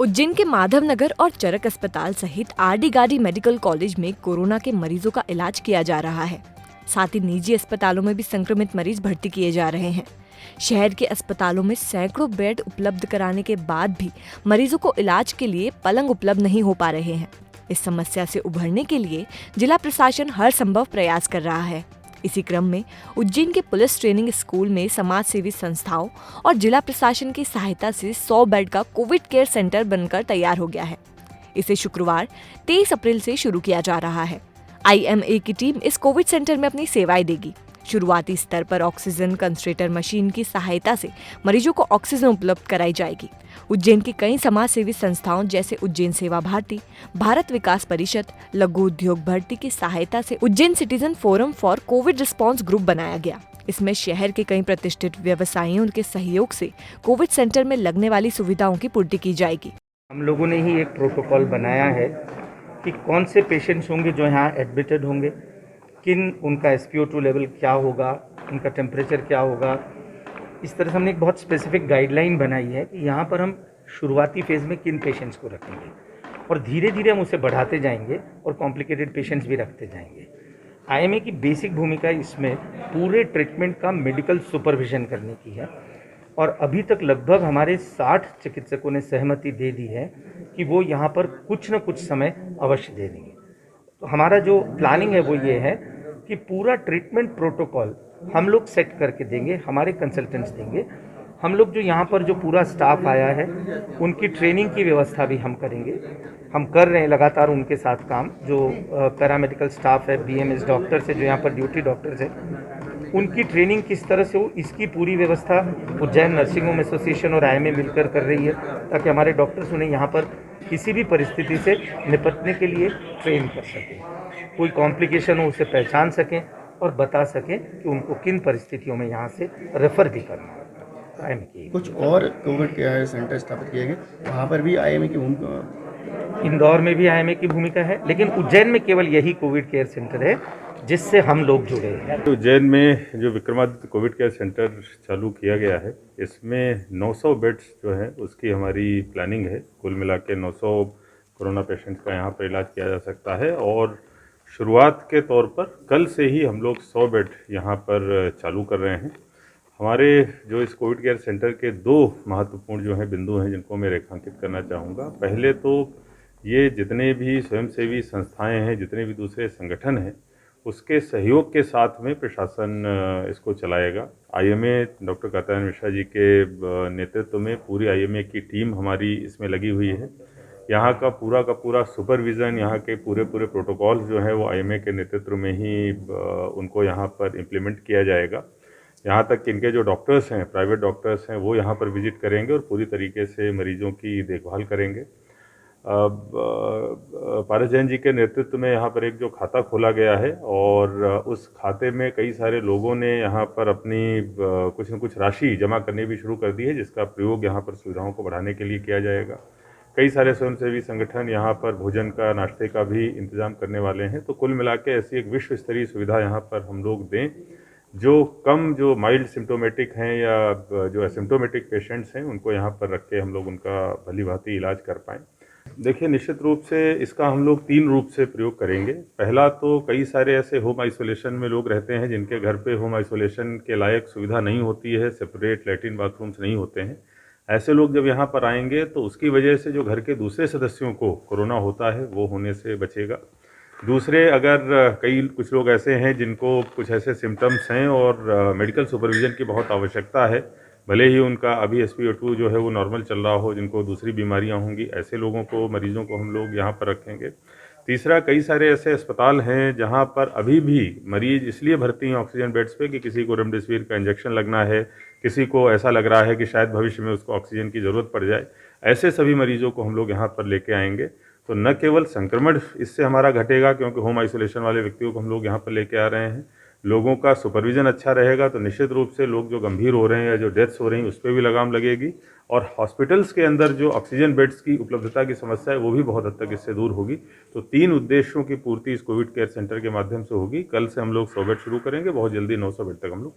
उज्जैन के माधव नगर और चरक अस्पताल सहित आरडी गार्डी मेडिकल कॉलेज में कोरोना के मरीजों का इलाज किया जा रहा है। साथ ही निजी अस्पतालों में भी संक्रमित मरीज भर्ती किए जा रहे हैं। शहर के अस्पतालों में सैकड़ों बेड उपलब्ध कराने के बाद भी मरीजों को इलाज के लिए पलंग उपलब्ध नहीं हो पा रहे हैं। इस समस्या से उभरने के लिए जिला प्रशासन हर संभव प्रयास कर रहा है। इसी क्रम में उज्जैन के पुलिस ट्रेनिंग स्कूल में समाज सेवी संस्थाओं और जिला प्रशासन की सहायता से 100 बेड का कोविड केयर सेंटर बनकर तैयार हो गया है। इसे शुक्रवार 23 अप्रैल से शुरू किया जा रहा है। IMA की टीम इस कोविड सेंटर में अपनी सेवाएं देगी। शुरुआती स्तर पर ऑक्सीजन कंसंट्रेटर मशीन की सहायता से मरीजों को ऑक्सीजन उपलब्ध कराई जाएगी। उज्जैन की कई समाज सेवी संस्थाओं जैसे उज्जैन सेवा भारती, भारत विकास परिषद, लघु उद्योग भर्ती की सहायता से Ujjain citizen forum for Covid response group बनाया गया। इसमें शहर के कई प्रतिष्ठित व्यवसायियों के सहयोग से कोविड सेंटर में लगने वाली सुविधाओं की पूर्ति की जाएगी। हम लोगों ने ही एक प्रोटोकॉल बनाया है कि कौन से पेशेंट्स होंगे जो यहाँ एडमिटेड होंगे, किन उनका SpO2 लेवल क्या होगा, उनका टेम्परेचर क्या होगा। इस तरह से हमने एक बहुत स्पेसिफिक गाइडलाइन बनाई है कि यहाँ पर हम शुरुआती फेज़ में किन पेशेंट्स को रखेंगे और धीरे धीरे हम उसे बढ़ाते जाएंगे और कॉम्प्लिकेटेड पेशेंट्स भी रखते जाएंगे। IMA की बेसिक भूमिका इसमें पूरे ट्रीटमेंट का मेडिकल सुपरविजन करने की है और अभी तक लगभग हमारे 60 चिकित्सकों ने सहमति दे दी है कि वो यहाँ पर कुछ न कुछ समय अवश्य दे देंगे। तो हमारा जो प्लानिंग है वो ये है कि पूरा ट्रीटमेंट प्रोटोकॉल हम लोग सेट करके देंगे, हमारे कंसल्टेंट्स देंगे। हम लोग जो यहाँ पर जो पूरा स्टाफ आया है उनकी ट्रेनिंग की व्यवस्था भी हम करेंगे। हम कर रहे हैं लगातार उनके साथ काम, जो पैरामेडिकल स्टाफ है, BMS डॉक्टर्स है, जो यहाँ पर ड्यूटी डॉक्टर्स है, उनकी ट्रेनिंग किस तरह से हो इसकी पूरी व्यवस्था उज्जैन नर्सिंग होम एसोसिएशन और IMA मिलकर कर रही है, ताकि हमारे डॉक्टर्स उन्हें यहाँ पर किसी भी परिस्थिति से निपटने के लिए ट्रेन कर सकें। कोई कॉम्प्लिकेशन हो उसे पहचान सकें और बता सकें कि उनको किन परिस्थितियों में यहाँ से रेफ़र भी करना है। IMA की कुछ और कोविड केयर सेंटर स्थापित किए गए, वहाँ पर भी IMA की भूमिका, इंदौर में भी IMA की भूमिका है, लेकिन उज्जैन में केवल यही कोविड केयर सेंटर है जिससे हम लोग जुड़े हैं। उज्जैन में जो विक्रमादित्य कोविड केयर सेंटर चालू किया गया है, इसमें 900 बेड्स जो है उसकी हमारी प्लानिंग है। कुल मिला के 900 कोरोना पेशेंट्स का यहाँ पर इलाज किया जा सकता है और शुरुआत के तौर पर कल से ही हम लोग 100 बेड यहाँ पर चालू कर रहे हैं। हमारे जो इस कोविड केयर सेंटर के 2 महत्वपूर्ण जो हैं बिंदु हैं जिनको मैं रेखांकित करना चाहूँगा। पहले तो ये जितने भी स्वयंसेवी संस्थाएं हैं, जितने भी दूसरे संगठन हैं, उसके सहयोग के साथ में प्रशासन इसको चलाएगा। IMA डॉक्टर कात्यायन मिश्रा जी के नेतृत्व में पूरी IMA की टीम हमारी इसमें लगी हुई है। यहाँ का पूरा सुपरविज़न, यहाँ के पूरे प्रोटोकॉल जो है वो IMA के नेतृत्व में ही उनको यहाँ पर इम्प्लीमेंट किया जाएगा। यहाँ तक कि इनके जो डॉक्टर्स हैं, प्राइवेट डॉक्टर्स हैं, वो यहाँ पर विजिट करेंगे और पूरी तरीके से मरीजों की देखभाल करेंगे। पारस जैन जी के नेतृत्व में यहाँ पर एक जो खाता खोला गया है और उस खाते में कई सारे लोगों ने यहाँ पर अपनी कुछ न कुछ राशि जमा करनी भी शुरू कर दी है, जिसका प्रयोग यहाँ पर सुविधाओं को बढ़ाने के लिए किया जाएगा। कई सारे स्वयंसेवी संगठन यहाँ पर भोजन का, नाश्ते का भी इंतजाम करने वाले हैं। तो कुल मिला के ऐसी एक विश्व स्तरीय सुविधा यहाँ पर हम लोग दें, जो माइल्ड सिम्टोमेटिक हैं या जो एसिम्टोमेटिक पेशेंट्स हैं, उनको यहाँ पर रख के हम लोग उनका भली भांति इलाज कर पाएँ। देखिए, निश्चित रूप से इसका हम लोग 3 रूप से प्रयोग करेंगे। पहला तो कई सारे ऐसे होम आइसोलेशन में लोग रहते हैं जिनके घर पे होम आइसोलेशन के लायक सुविधा नहीं होती है, सेपरेट लैट्रिन बाथरूम्स नहीं होते हैं। ऐसे लोग जब यहाँ पर आएंगे तो उसकी वजह से जो घर के दूसरे सदस्यों को कोरोना होता है वो होने से बचेगा। दूसरे, अगर कुछ लोग ऐसे हैं जिनको कुछ ऐसे सिम्टम्स हैं और मेडिकल सुपरविज़न की बहुत आवश्यकता है, भले ही उनका अभी SpO2 जो है वो नॉर्मल चल रहा हो, जिनको दूसरी बीमारियां होंगी, ऐसे लोगों को, मरीजों को हम लोग यहाँ पर रखेंगे। तीसरा, कई सारे ऐसे अस्पताल हैं जहाँ पर अभी भी मरीज इसलिए भर्ती हैं ऑक्सीजन बेड्स पे कि किसी को रेमडेसिविर का इंजेक्शन लगना है, किसी को ऐसा लग रहा है कि शायद भविष्य में उसको ऑक्सीजन की ज़रूरत पड़ जाए। ऐसे सभी मरीजों को हम लोग यहाँ पर लेके आएंगे। तो न केवल संक्रमण इससे हमारा घटेगा, क्योंकि होम आइसोलेशन वाले व्यक्तियों को हम लोग यहाँ पर लेके आ रहे हैं, लोगों का सुपरविज़न अच्छा रहेगा, तो निश्चित रूप से लोग जो गंभीर हो रहे हैं या जो डेथ्स हो रही हैं उस पर भी लगाम लगेगी और हॉस्पिटल्स के अंदर जो ऑक्सीजन बेड्स की उपलब्धता की समस्या है वो भी बहुत हद तक इससे दूर होगी। तो 3 उद्देश्यों की पूर्ति इस कोविड केयर सेंटर के माध्यम से होगी। कल से हम लोग 100 बेड शुरू करेंगे, बहुत जल्दी 900 बेड तक हम लोग